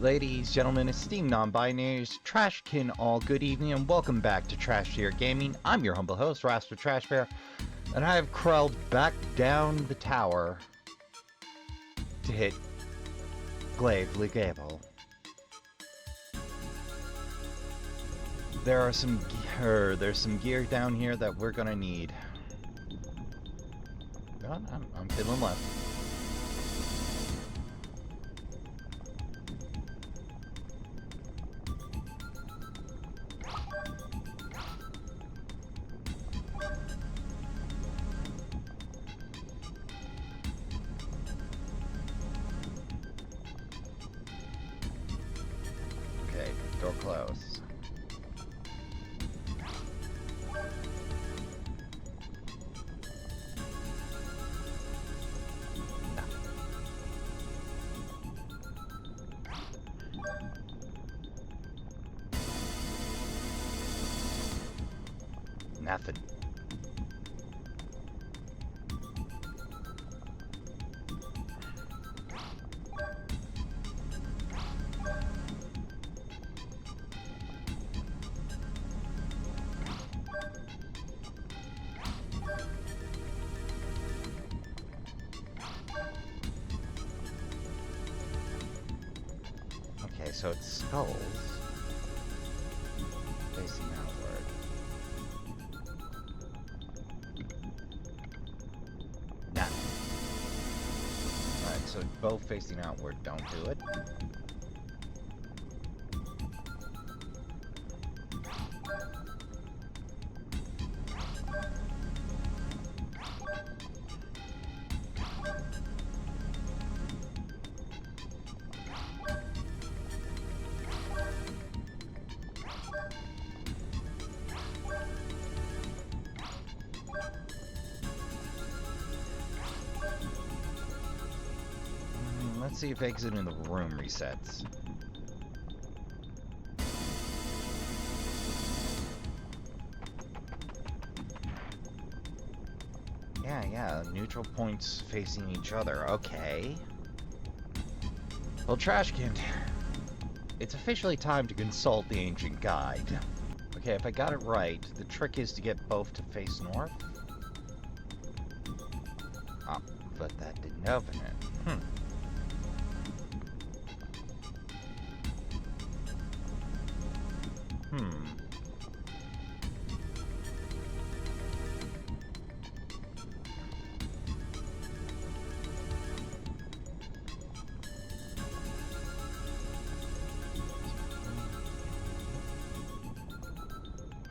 Ladies, gentlemen, esteemed non-binaries, Trashkin, all good evening and welcome back to Trash Tier Gaming. I'm your humble host, Rasper Trash Bear, and I have crawled back down the tower to hit Glaive Gable. There's some gear down here that we're gonna need. I'm feeling left. Okay, door closed. Nothing. Okay, so it's skulls facing outward. Nah. Alright, so both facing outward don't do it. Let's see if exit in the room resets. Yeah, neutral points facing each other. Okay. Well, Trashkin, it's officially time to consult the ancient guide. Okay, if I got it right, the trick is to get both to face north. Oh, but that didn't open it.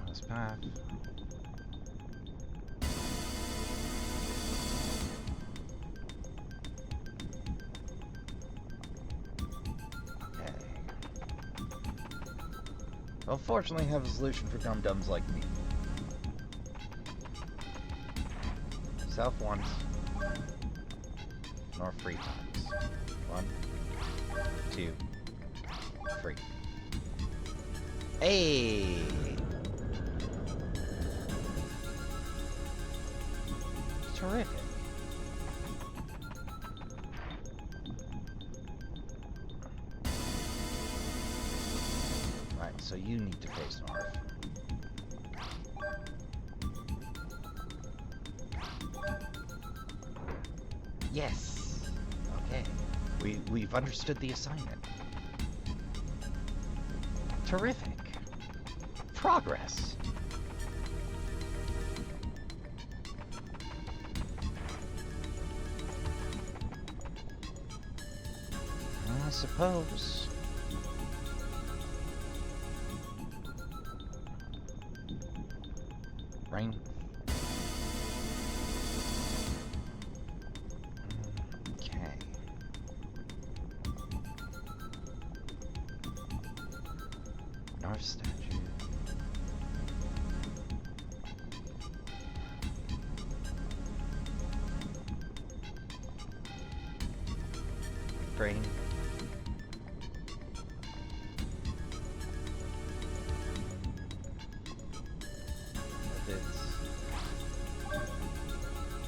This path. Okay. I'll fortunately have a solution for dum-dums like me. South once, north 3 times. 1, 2, 3. Hey! Terrific. Right, so you need to face north. Yes. Okay. We've understood the assignment. Terrific. Progress. I suppose. Rain. Okay. North statue. Green.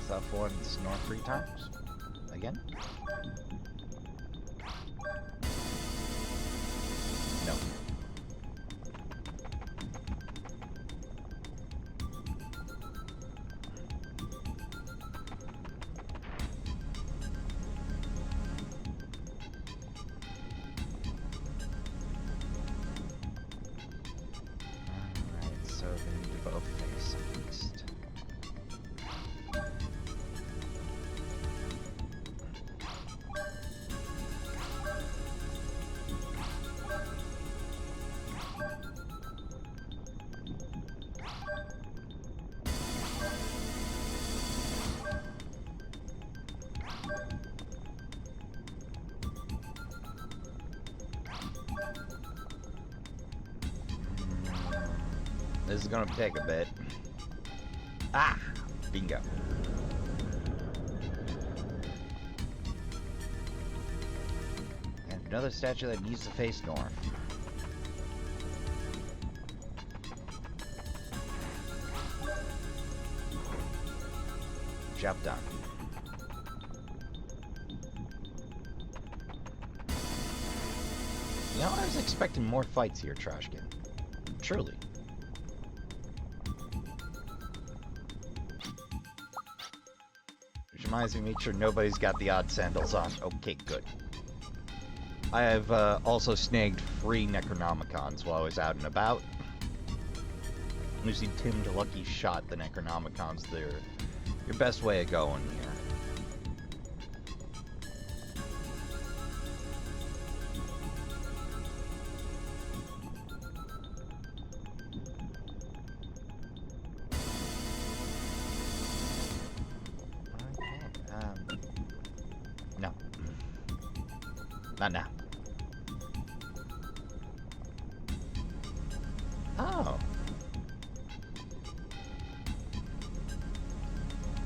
South once, north 3 times. Again. they need to both face east. This is gonna take a bit. Ah! Bingo. And another statue that needs to face north. Job done. You know, I was expecting more fights here, Trashkin. Truly. Which reminds me, make sure nobody's got the odd sandals on. Okay, good. I have also snagged free Necronomicons while I was out and about. Using Tim to lucky shot the Necronomicons. They're your best way of going here. No. Not now. Oh.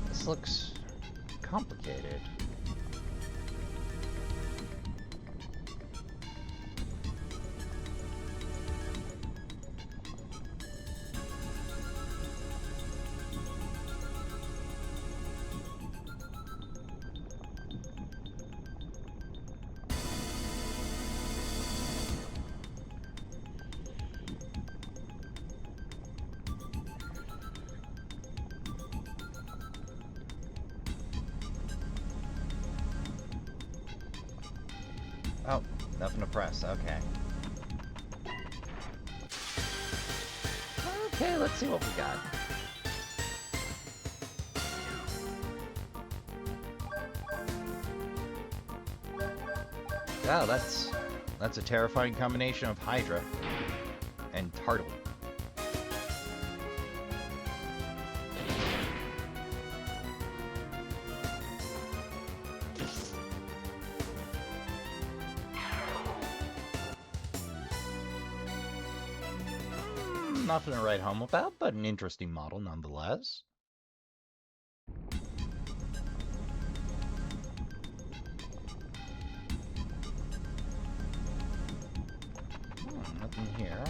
This looks complicated. Oh, nothing to press. Okay. Okay, let's see what we got. Wow, that's a terrifying combination of Hydra and Turtle. Nothing to write home about, but an interesting model nonetheless. Nothing here.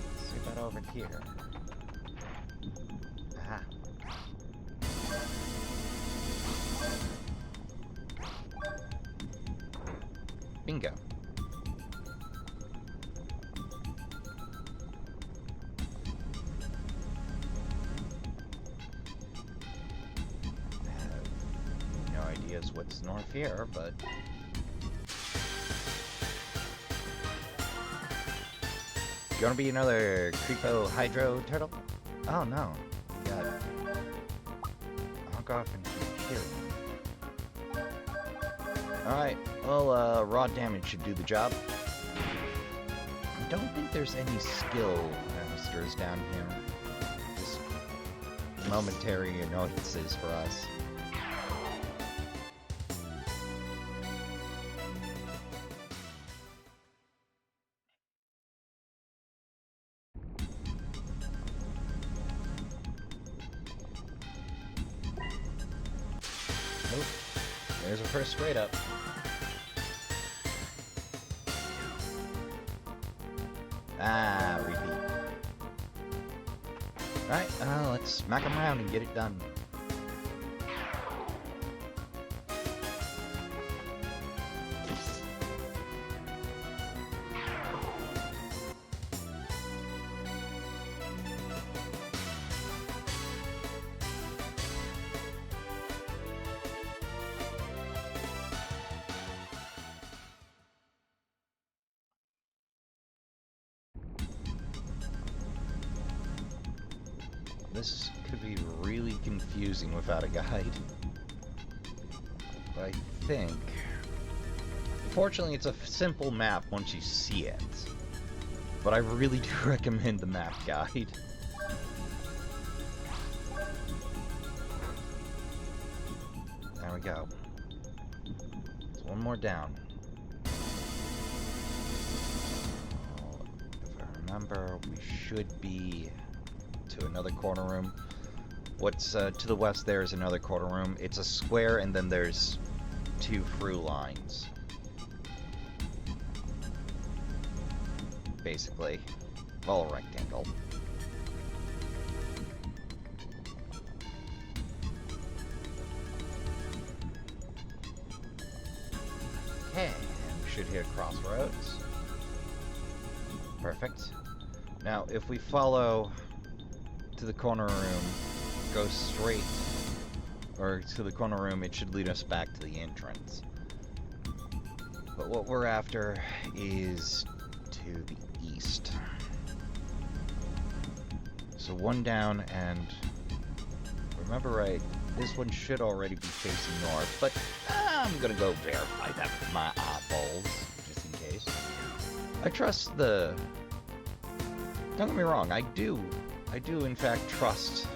Let's see about over here. Aha. Bingo. I have no ideas what's north here, but gonna be another creepo hydro turtle? Oh no. Got it. I'll go off and kill him. Alright, well, raw damage should do the job. I don't think there's any skill monsters down here. Just momentary annoyances for us. Nope. There's a first straight up. Ah, repeat. Alright, let's smack them around and get it done. This could be really confusing without a guide. But I think... Fortunately, it's a simple map once you see it. But I really do recommend the map guide. There we go. There's one more down. If I remember, we should be to another corner room. What's to the west there is another corner room. It's a square, and then there's 2 through lines. Basically. Well, a rectangle. Okay, we should hit crossroads. Perfect. Now, if we follow to the corner room, go straight, or to the corner room, it should lead us back to the entrance. But what we're after is to the east. So one down, and remember right, this one should already be facing north, but I'm gonna go verify that with my eyeballs, just in case. I trust the... Don't get me wrong, I do in fact trust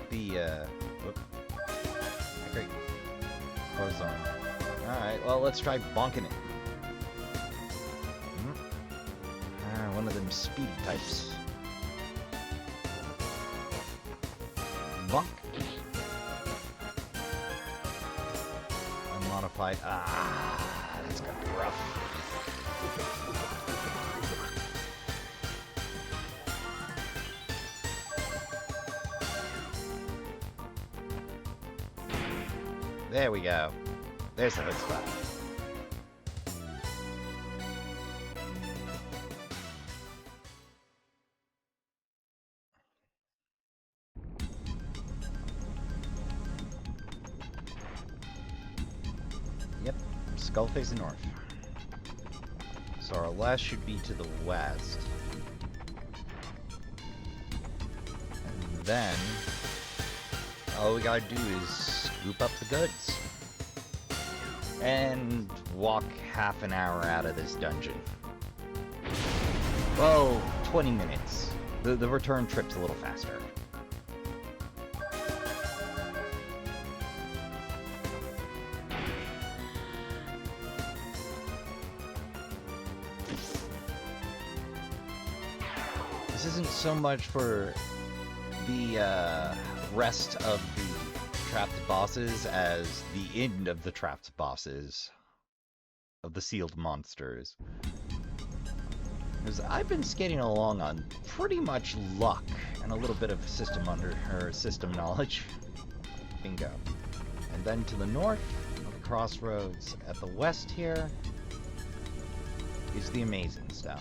the, great. Ozone. Alright, well, let's try bonking it. One of them speedy types. Bonk. Unmodified. Ah, that's gonna be rough. There we go. There's the hood spot. Yep, skull facing north. So our last should be to the west. And then all we gotta do is scoop up the goods. And walk half an hour out of this dungeon. Well, 20 minutes. The return trip's a little faster. This isn't so much for the rest of the trapped bosses as the end of the trapped bosses of the sealed monsters. Because I've been skating along on pretty much luck and a little bit of system knowledge. Bingo. And then to the north of the crossroads at the west here is the Amazing Stone.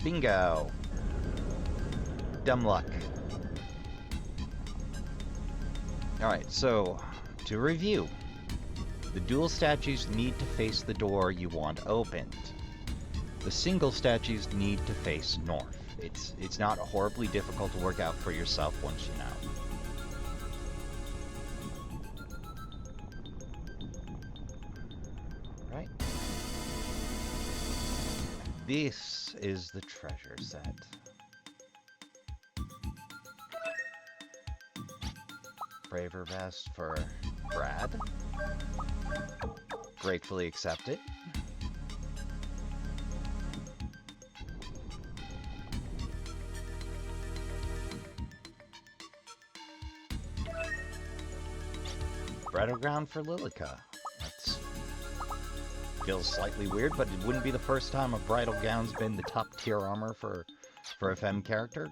Bingo. Dumb luck. Alright, so, to review. The dual statues need to face the door you want opened. The single statues need to face north. It's not horribly difficult to work out for yourself once you know. Right. This is the treasure set. Braver vest for Brad. Gratefully accepted. Battleground for Lilica. That's feels slightly weird, but it wouldn't be the first time a bridal gown's been the top tier armor for a femme character.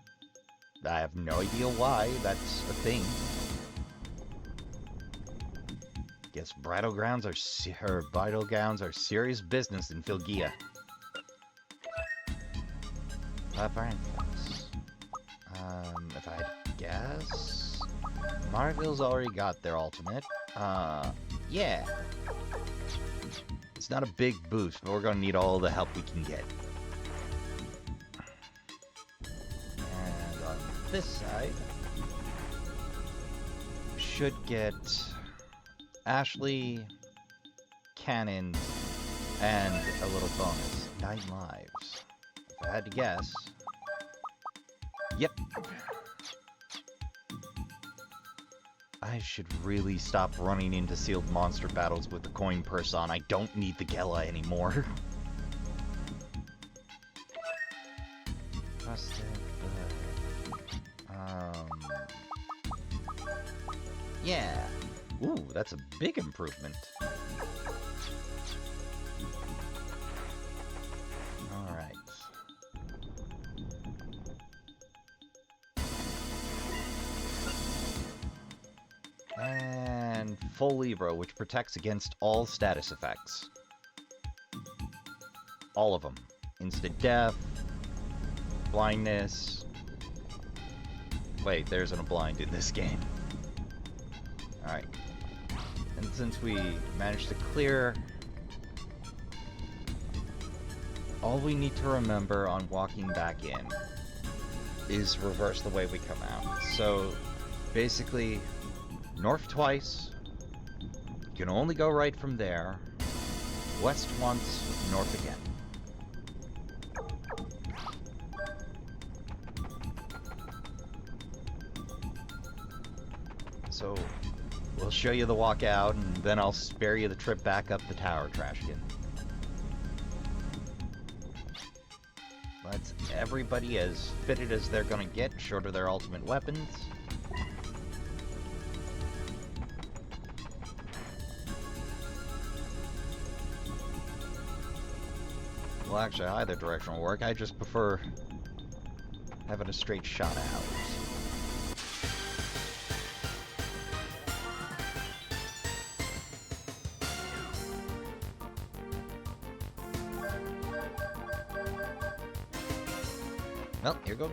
I have no idea why that's a thing. Guess battlegrounds are serious business in Filgia. Labyrinthus. If I had to guess, Marville's already got their ultimate. Yeah. It's not a big boost, but we're gonna need all the help we can get. And on this side, should get Ashley, Cannon, and a little bonus. 9 lives. If I had to guess. Yep. I should really stop running into sealed monster battles with the coin purse on. I don't need the Gela anymore. Yeah. Ooh, that's a big improvement. Alright. And full Libra, which protects against all status effects. All of them. Instant death, blindness. Wait, there isn't a blind in this game. Alright. And since we managed to clear, all we need to remember on walking back in is reverse the way we come out. So, basically, north twice, you can only go right from there, west once, north again. So, we'll show you the walk out, and then I'll spare you the trip back up the tower, Trashkin. That's everybody as fitted as they're gonna get, short of their ultimate weapons. Well, actually, either direction will work. I just prefer having a straight shot out. Well, here goes.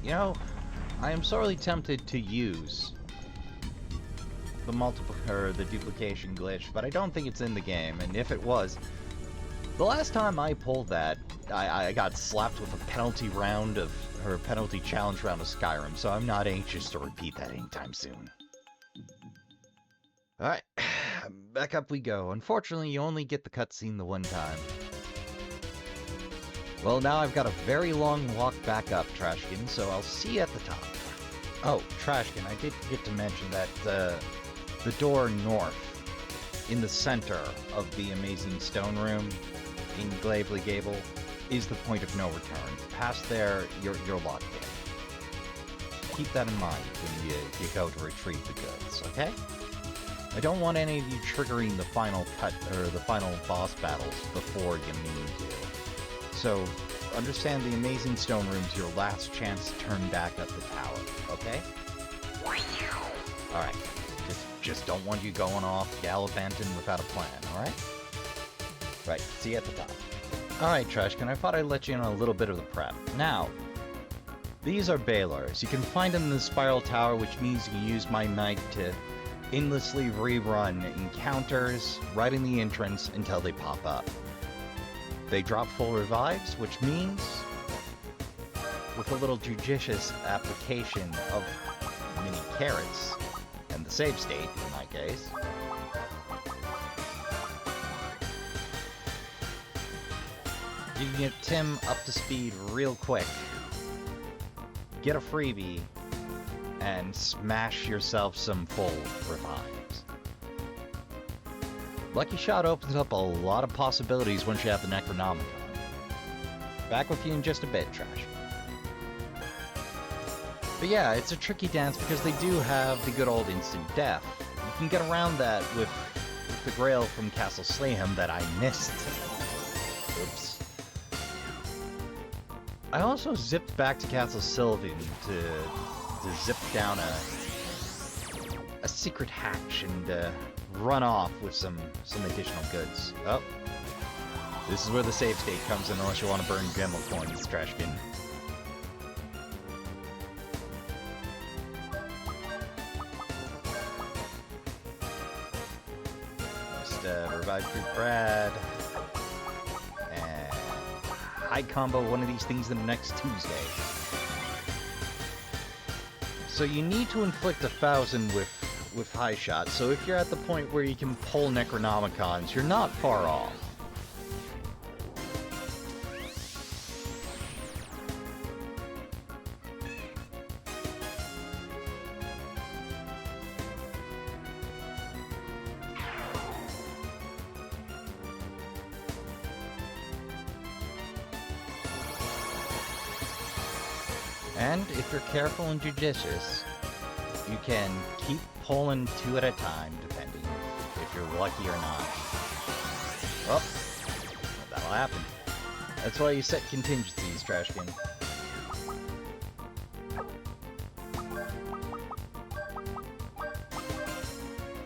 You know, I am sorely tempted to use the duplication glitch, but I don't think it's in the game, and if it was, the last time I pulled that, I got slapped with a penalty challenge round of Skyrim, so I'm not anxious to repeat that anytime soon. Alright, back up we go. Unfortunately, you only get the cutscene the one time. Well, now I've got a very long walk back up, Trashkin, so I'll see you at the top. Oh, Trashkin, I did forget to mention that the door north, in the center of the amazing stone room in Glaive, Gable, is the point of no return. Past there, you're locked in. Keep that in mind when you go to retrieve the goods, okay? I don't want any of you triggering the final boss battles before you mean to. So, understand the amazing stone room's your last chance to turn back up the tower, okay? Alright. Just don't want you going off gallivanting without a plan, alright? Right, see you at the top. Alright, Trashkin, I thought I'd let you in on a little bit of the prep. Now, these are Balors. You can find them in the Spiral Tower, which means you can use my knight to endlessly rerun encounters right in the entrance until they pop up. They drop full revives, which means, with a little judicious application of mini carrots, and the save state, in my case, you can get Tim up to speed real quick, get a freebie, and smash yourself some full revives. Lucky Shot opens up a lot of possibilities once you have the Necronomicon. Back with you in just a bit, Trash. But yeah, it's a tricky dance because they do have the good old instant death. You can get around that with the Grail from Castle Slayham that I missed. Oops. I also zipped back to Castle Sylvan to zip down a secret hatch and run off with some additional goods. Oh. This is where the save state comes in unless you want to burn Gable coins, Trashkin. Revive Fruit Brad. And high combo one of these things the next Tuesday. So you need to inflict 1,000 with high shot. So if you're at the point where you can pull Necronomicons, you're not far off. And if you're careful and judicious, you can keep pulling 2 at a time, depending if you're lucky or not. Oh, that'll happen. That's why you set contingencies, Trashkin.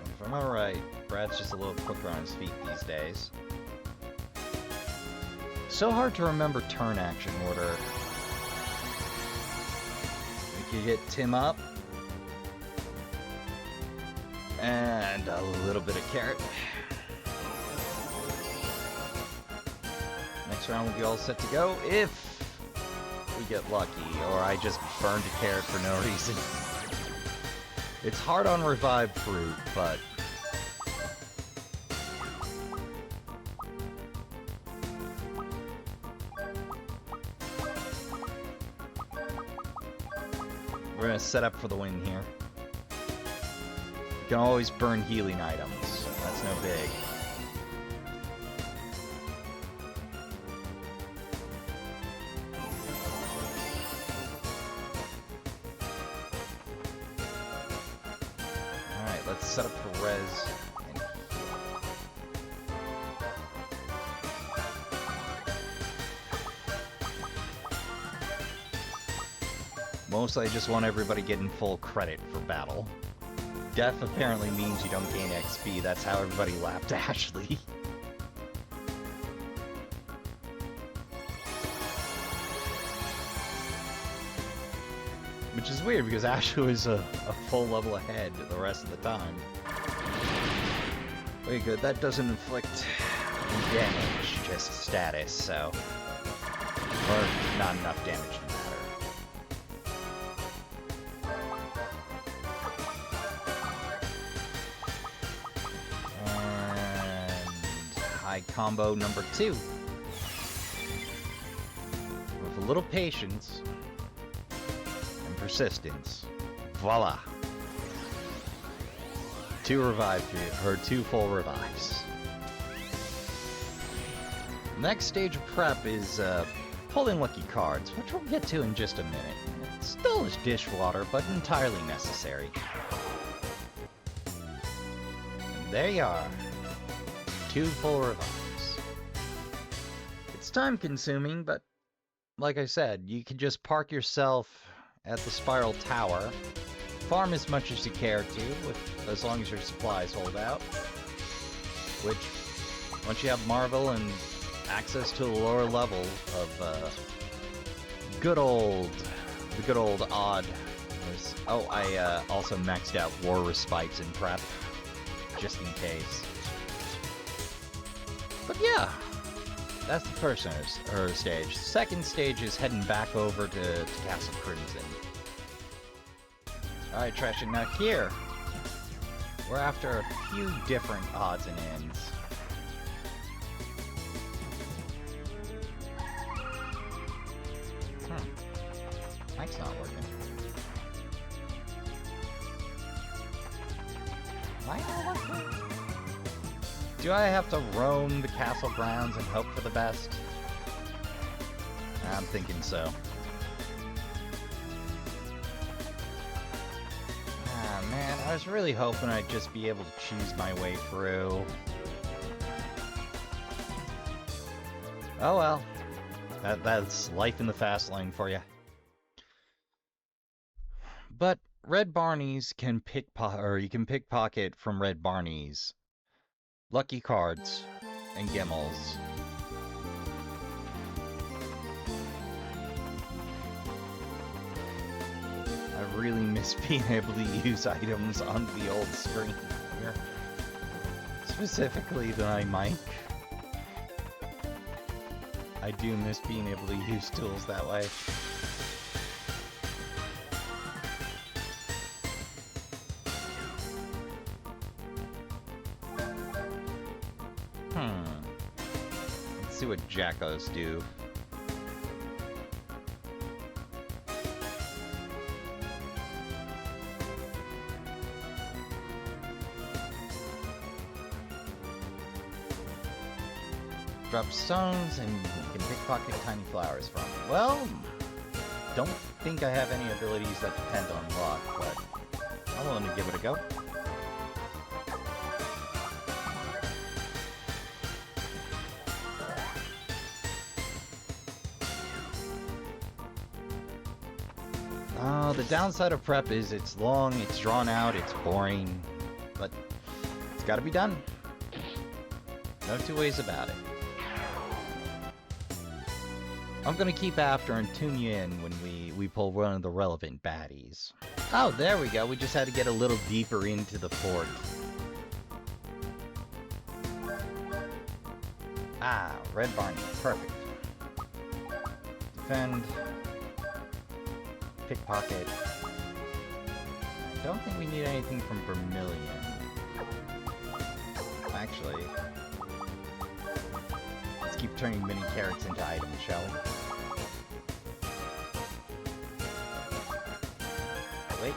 If I'm alright, Brad's just a little quicker on his feet these days. So hard to remember turn action order. You get Tim up, and a little bit of carrot. Next round will be all set to go if we get lucky, or I just burned a carrot for no reason. It's hard on revived fruit, but we're gonna set up for the win here. You can always burn healing items. That's no big. Alright, let's set up for res. Mostly I just want everybody getting full credit for battle. Death apparently means you don't gain XP. That's how everybody lapped Ashley. Which is weird because Ashley was a full level ahead the rest of the time. Okay, good. That doesn't inflict damage, just status, so... Or not enough damage to matter. Combo number 2. With a little patience and persistence. Voila. 2 full revives. Next stage of prep is pulling lucky cards, which we'll get to in just a minute. It still is dishwater, but entirely necessary. And there you are. 2 full revives. It's time consuming, but like I said, you can just park yourself at the Spiral Tower, farm as much as you care to, as long as your supplies hold out. Which, once you have Marvel and access to a lower level of the good old odd. Oh, I also maxed out War Respites in prep, just in case. But yeah, that's the first stage. Second stage is heading back over to Castle Crimson. Alright, Trashkin, now here, we're after a few different odds and ends. Mike's not working. Why not working? Do I have to roam the castle grounds and hope for the best? I'm thinking so. was really hoping I'd just be able to choose my way through. Oh well. That's life in the fast lane for you. But red Barneys can you can pickpocket from red Barneys, lucky cards, and gimmels. I really miss being able to use items on the old screen here. Specifically the mic. I do miss being able to use tools that way. Let's see what Jackos do. Drop stones and you can pickpocket tiny flowers from. Well, don't think I have any abilities that depend on luck, but I'm willing to give it a go. The downside of prep is it's long, it's drawn out, it's boring, but it's gotta be done. No two ways about it. I'm gonna keep after and tune you in when we pull one of the relevant baddies. Oh, there we go. We just had to get a little deeper into the fort. Ah, red Barney. Perfect. Defend. Pickpocket. I don't think we need anything from Vermilion. Actually, let's keep turning mini carrots into items, shall we? Wait.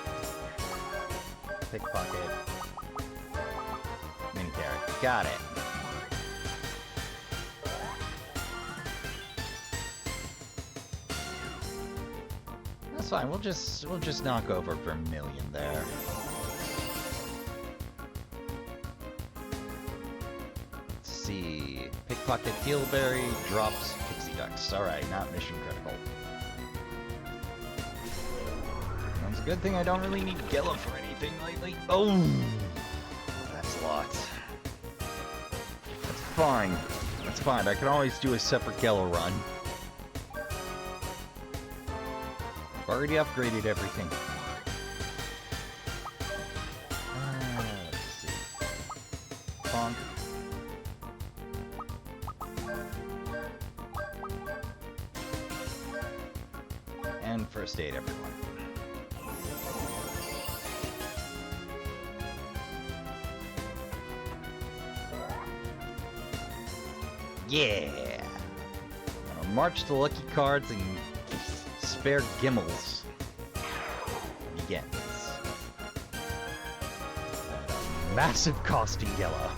Pickpocket. Mini carrot. Got it. That's fine. We'll just knock over Vermilion there. Let's see. Pickpocket Heelberry drops Pixie Ducks. Alright, not mission critical. It's a good thing I don't really need Gilla for anything lately. Oh! That's a lot. That's fine. That's fine. I can always do a separate Gilla run. I've already upgraded everything. Let's see. Bonk. And first aid, everyone. Yeah! March the lucky cards and spare gimmels begins. Massive costing yellow.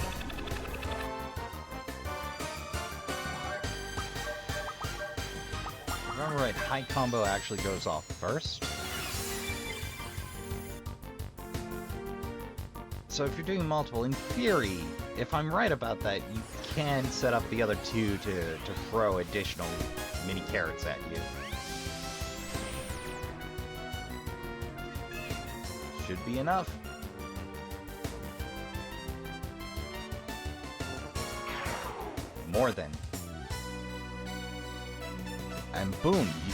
If I'm right, high combo actually goes off first. So if you're doing multiple, in theory, if I'm right about that, you can set up the other two to throw additional mini carrots at you. Should be enough. More than. And boom, you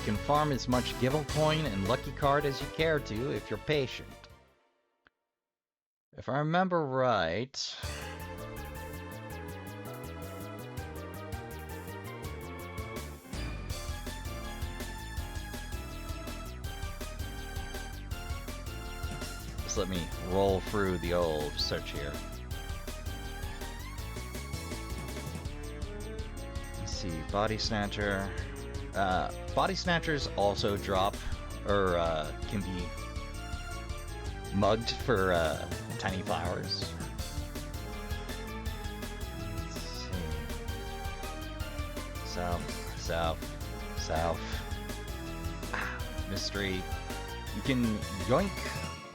can farm as much Gable coin and lucky card as you care to if you're patient. If I remember right... Just let me roll through the old search here. Let's see, Body Snatcher. Body Snatchers also drop, or can be mugged for tiny flowers. Let's see. South, south, south. Ah, mystery. You can yoink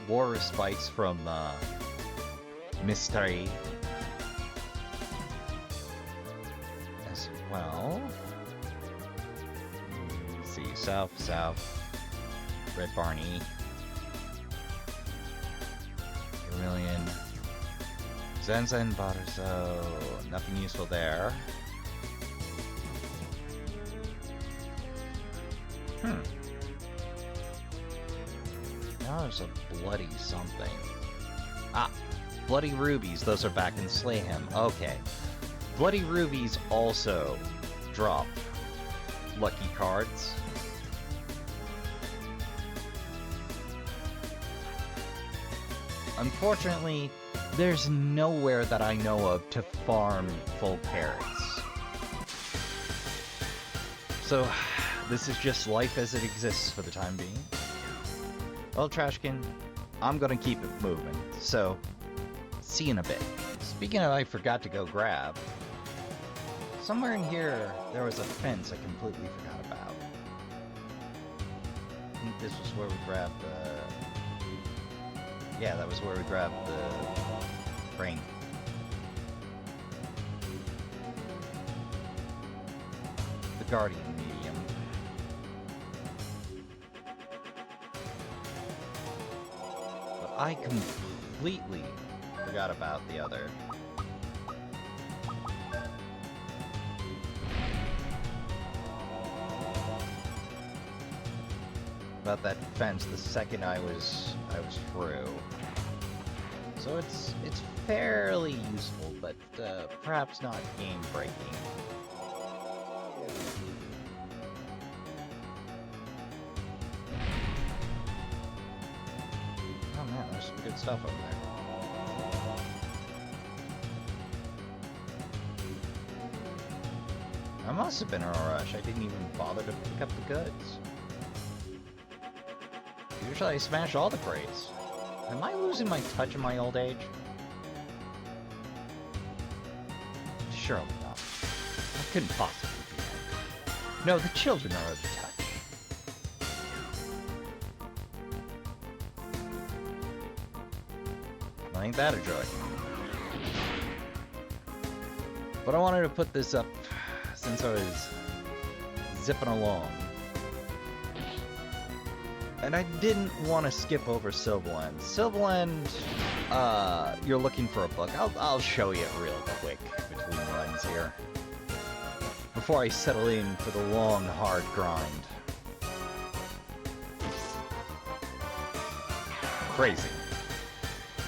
war respites from Mystery as well. Let's see, South, Red Barney, Vermilion, Zen Barzo, nothing useful there. Now there's a bloody something. Ah, bloody rubies. Those are back in Slayham. Okay. Bloody rubies also drop lucky cards. Unfortunately, there's nowhere that I know of to farm full carrots. So, this is just life as it exists for the time being. Well, Trashkin, I'm gonna keep it moving, so see you in a bit. Speaking of I forgot to go grab, somewhere in here there was a fence I completely forgot about. I think this was where we grabbed the... Yeah, that was where we grabbed the brain. The Guardian Medium. But I completely forgot about the other. About that fence the second I was through. So it's fairly useful, but perhaps not game breaking. Oh man, there's some good stuff over there. I must have been in a rush. I didn't even bother to pick up the goods. Usually I smash all the crates. Am I losing my touch in my old age? Surely not. I couldn't possibly be. No, the children are of the touch. Well, ain't that a joy? But I wanted to put this up since I was zipping along. And I didn't want to skip over Sylvaland. Sylvaland, you're looking for a book. I'll show you real quick between runs here. Before I settle in for the long, hard grind. Crazy.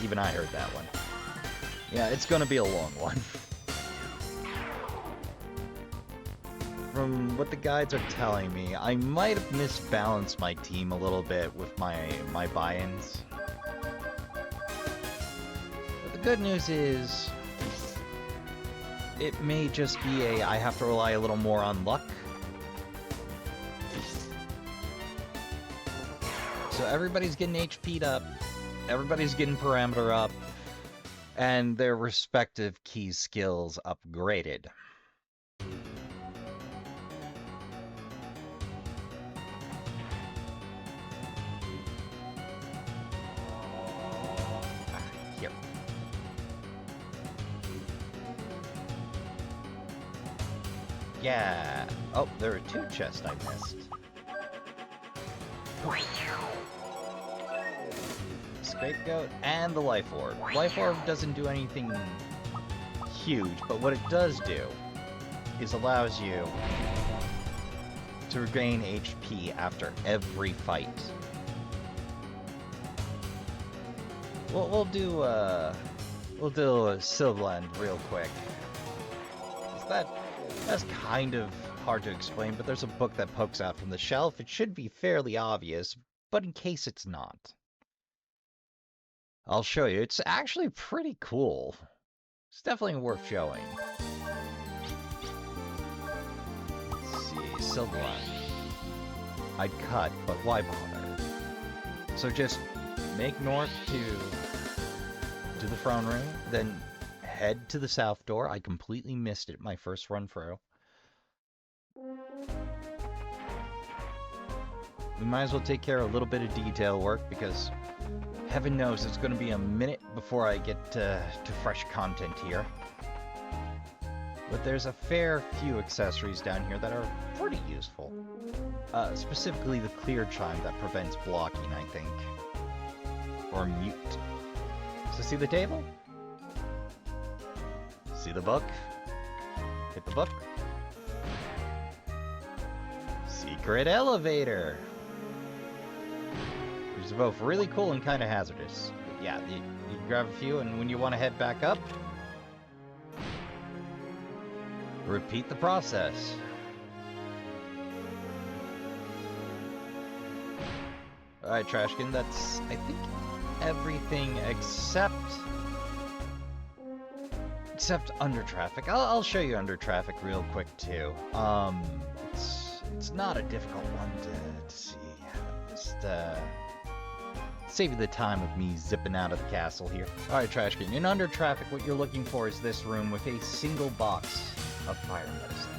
Even I heard that one. Yeah, it's gonna be a long one. From what the guides are telling me, I might have misbalanced my team a little bit with my buy-ins. But the good news is, it may just be I have to rely a little more on luck. So everybody's getting HP'd up, everybody's getting parameter up, and their respective key skills upgraded. Yeah. Oh, there are two chests I missed. Scapegoat and the Life Orb. Life Orb doesn't do anything huge, but what it does do is allows you to regain HP after every fight. We'll do Sylvaland real quick. That's kind of hard to explain, but there's a book that pokes out from the shelf. It should be fairly obvious, but in case it's not, I'll show you. It's actually pretty cool. It's definitely worth showing. Let's see, Sylvaland. I'd cut, but why bother? So just make north to the throne room, then head to the south door. I completely missed it my first run through. we might as well take care of a little bit of detail work, because heaven knows it's going to be a minute before I get to fresh content here. But there's a fair few accessories down here that are pretty useful. Specifically the clear chime that prevents blocking, I think. Or mute. So see the table? See the book? Hit the book. Secret elevator! These are both really cool and kind of hazardous. But yeah, you can grab a few, and when you want to head back up, repeat the process. Alright, Trashkin, that's, I think, everything except under traffic. I'll show you under traffic real quick, too. It's not a difficult one to see. Just, save you the time of me zipping out of the castle here. Alright, Trashkin, in under traffic, what you're looking for is this room with a single box of fire medicine.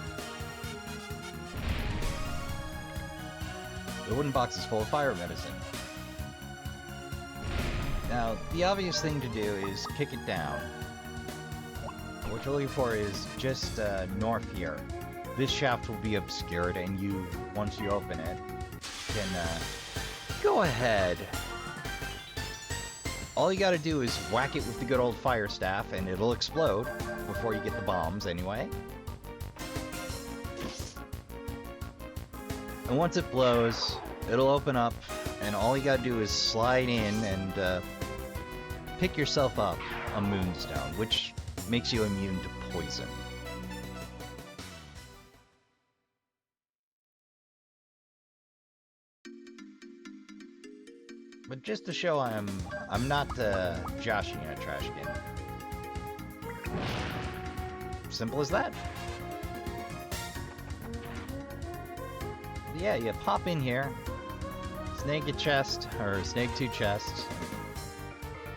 The wooden box is full of fire medicine. Now, the obvious thing to do is kick it down. What you're looking for is just north here. This shaft will be obscured, and you, once you open it, can go ahead. All you gotta do is whack it with the good old fire staff, and it'll explode before you get the bombs anyway. And once it blows, it'll open up, and all you gotta do is slide in and pick yourself up a moonstone, which makes you immune to poison. But just to show I'm not joshing a Trashkin. Simple as that. Yeah, you pop in here, snag a chest, or snag 2 chests,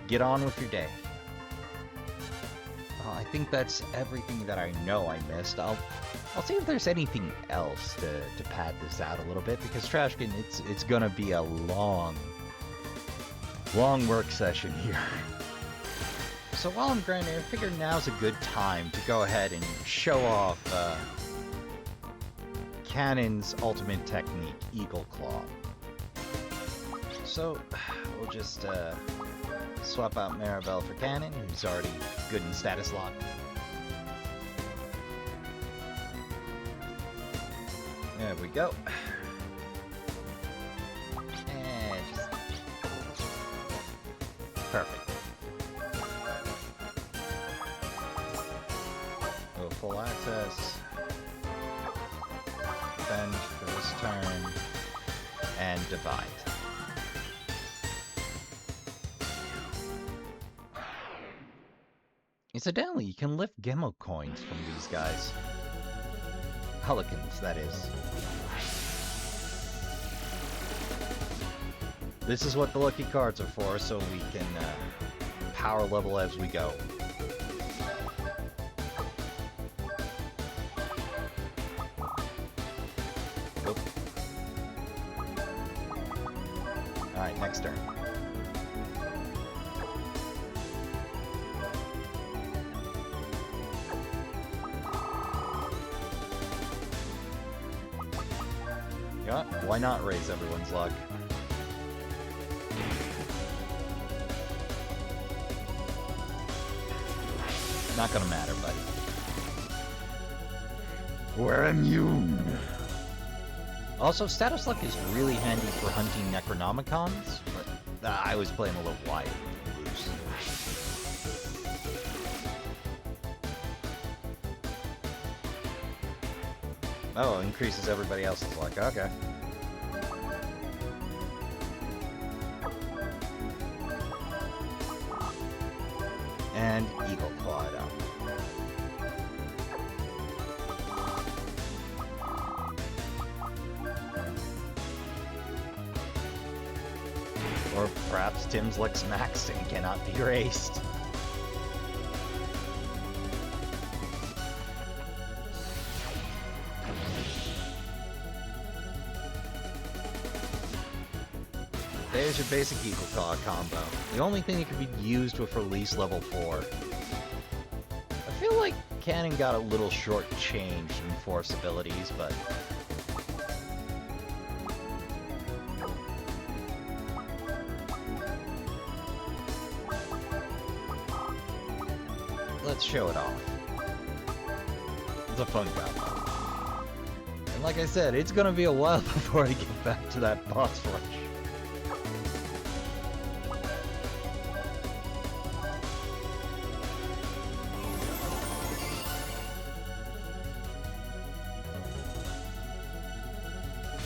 get on with your day. I think that's everything that I know I missed. I'll see if there's anything else to pad this out a little bit, because Trashkin, it's gonna be a long work session here. So while I'm grinding, I figure now's a good time to go ahead and show off Cannon's ultimate technique, Eagle Claw. So we'll just swap out Maribel for Cannon, who's already good in status lock. There we go. And just perfect. Go full access. Defend for this turn. And divide. Incidentally, you can lift Gemo coins from these guys. Pelicans, that is. This is what the lucky cards are for, so we can power level as we go. Oop. Alright, next turn. Yeah, why not raise everyone's luck? Not gonna matter, buddy. We're immune! Also, status luck is really handy for hunting Necronomicons, but I was playing a little wide loose. Oh, increases everybody else's luck. Okay. And Eagle Claw it up. Or perhaps Tim's luck's maxed and cannot be erased. There's your basic Eagle Claw combo. The only thing that could be used with release level 4. I feel like Cannon got a little short-changed in Force abilities, but... let's show it off. It's a fun combo. And like I said, it's gonna be a while before I get back to that boss rush.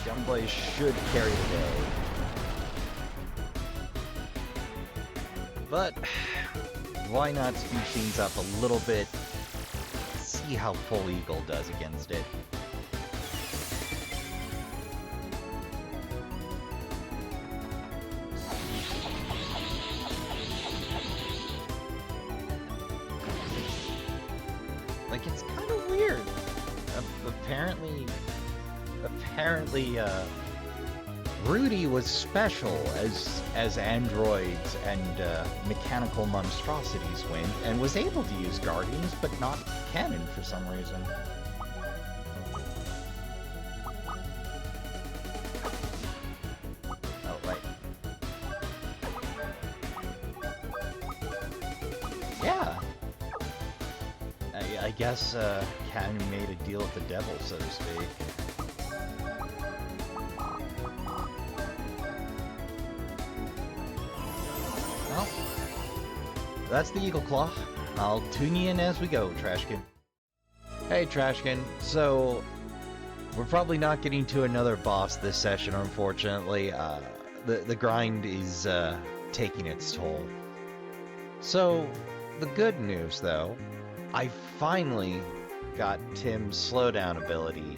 Gunblade should carry the day. But why not speed things up a little bit? See how Full Eagle does against it. Like, it's kind of weird. Apparently, Rudy was special as androids and mechanical monstrosities went, and was able to use Guardians, but not Cannon for some reason. Oh, right. Yeah. I guess Cannon made a deal with the devil, so to speak. Well, that's the Eagle Claw. I'll tune you in as we go, Trashkin. Hey, Trashkin. So, we're probably not getting to another boss this session, unfortunately. The grind is taking its toll. So, the good news, though, I finally got Tim's slowdown ability.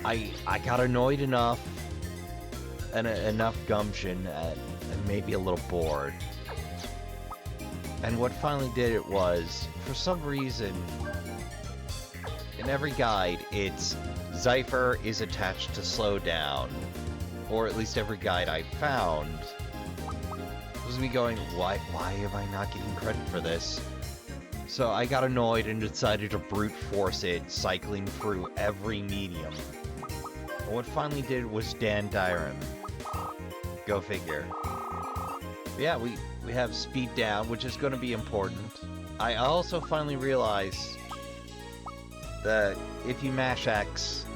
I got annoyed enough, and enough gumption, and maybe a little bored. And what finally did it was, for some reason, in every guide, it's Zypher is attached to slowdown, or at least every guide I found was me going, why am I not getting credit for this? So I got annoyed and decided to brute force it, cycling through every medium. And what finally did was Dan Dyron. Go figure. But yeah, we have speed down, which is going to be important. I also finally realized that if you mash X,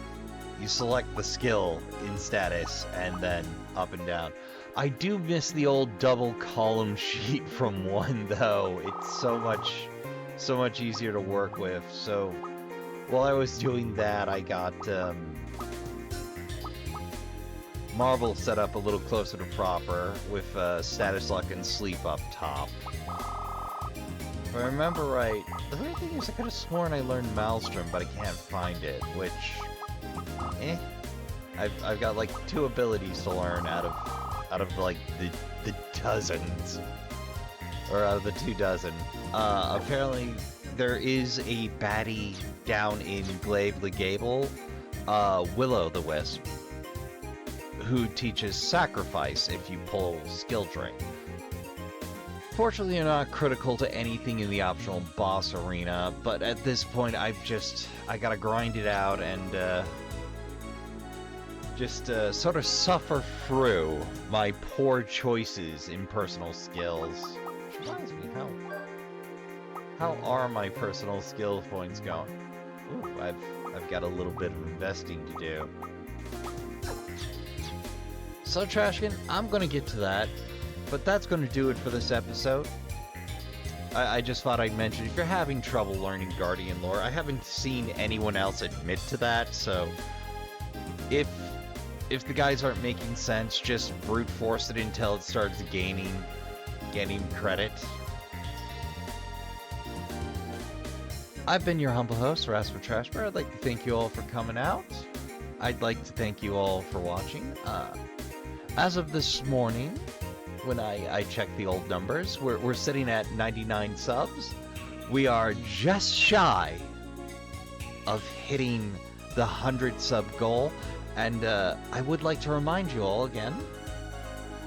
you select the skill in status, and then up and down. I do miss the old double column sheet from 1, though. It's so much easier to work with. So while I was doing that, I got Marvel set up a little closer to proper with status lock and sleep up top. If I remember right, the weird thing is I could have sworn I learned Maelstrom, but I can't find it, which, I've got like 2 abilities to learn out of like the dozens, or out of the 2 dozen. Apparently there is a baddie down in Glaive the Gable, Will-O-the-Wisp, who teaches Sacrifice if you pull Skill Drink. Fortunately, they're not critical to anything in the optional boss arena, but at this point I gotta grind it out and just sort of suffer through my poor choices in personal skills. Which reminds me, how are my personal skill points going? Ooh, I've got a little bit of investing to do. So, Trashkin, I'm gonna get to that, but that's gonna do it for this episode. I just thought I'd mention, if you're having trouble learning Guardian lore, I haven't seen anyone else admit to that, so if the guys aren't making sense, just brute force it until it starts gaining credit. I've been your humble host, Rasper Trashbear. I'd like to thank you all for coming out. I'd like to thank you all for watching. As of this morning, when I checked the old numbers, we're sitting at 99 subs. We are just shy of hitting the 100 sub goal, and I would like to remind you all again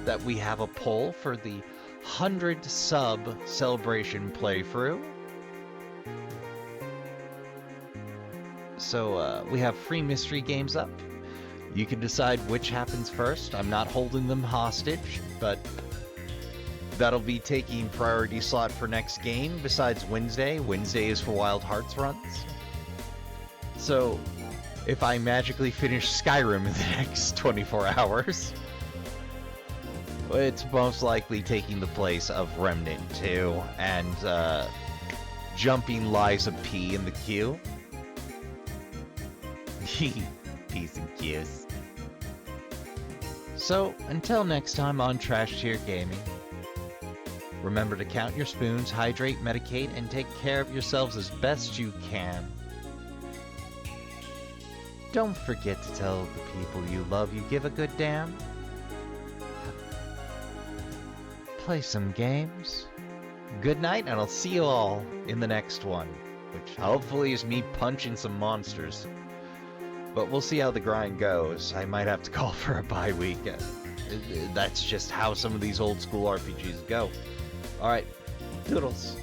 that we have a poll for the 100 sub celebration playthrough. So we have free mystery games up. You can decide which happens first. I'm not holding them hostage, but that'll be taking priority slot for next game besides Wednesday. Wednesday is for Wild Hearts runs. So if I magically finish Skyrim in the next 24 hours, it's most likely taking the place of Remnant 2 and jumping Liza P in the queue. Peace and Q's. So, until next time on Trash Tier Gaming, remember to count your spoons, hydrate, medicate, and take care of yourselves as best you can. Don't forget to tell the people you love you give a good damn. Play some games. Good night, and I'll see you all in the next one, which hopefully is me punching some monsters. But we'll see how the grind goes. I might have to call for a bye week. That's just how some of these old school RPGs go. Alright, doodles.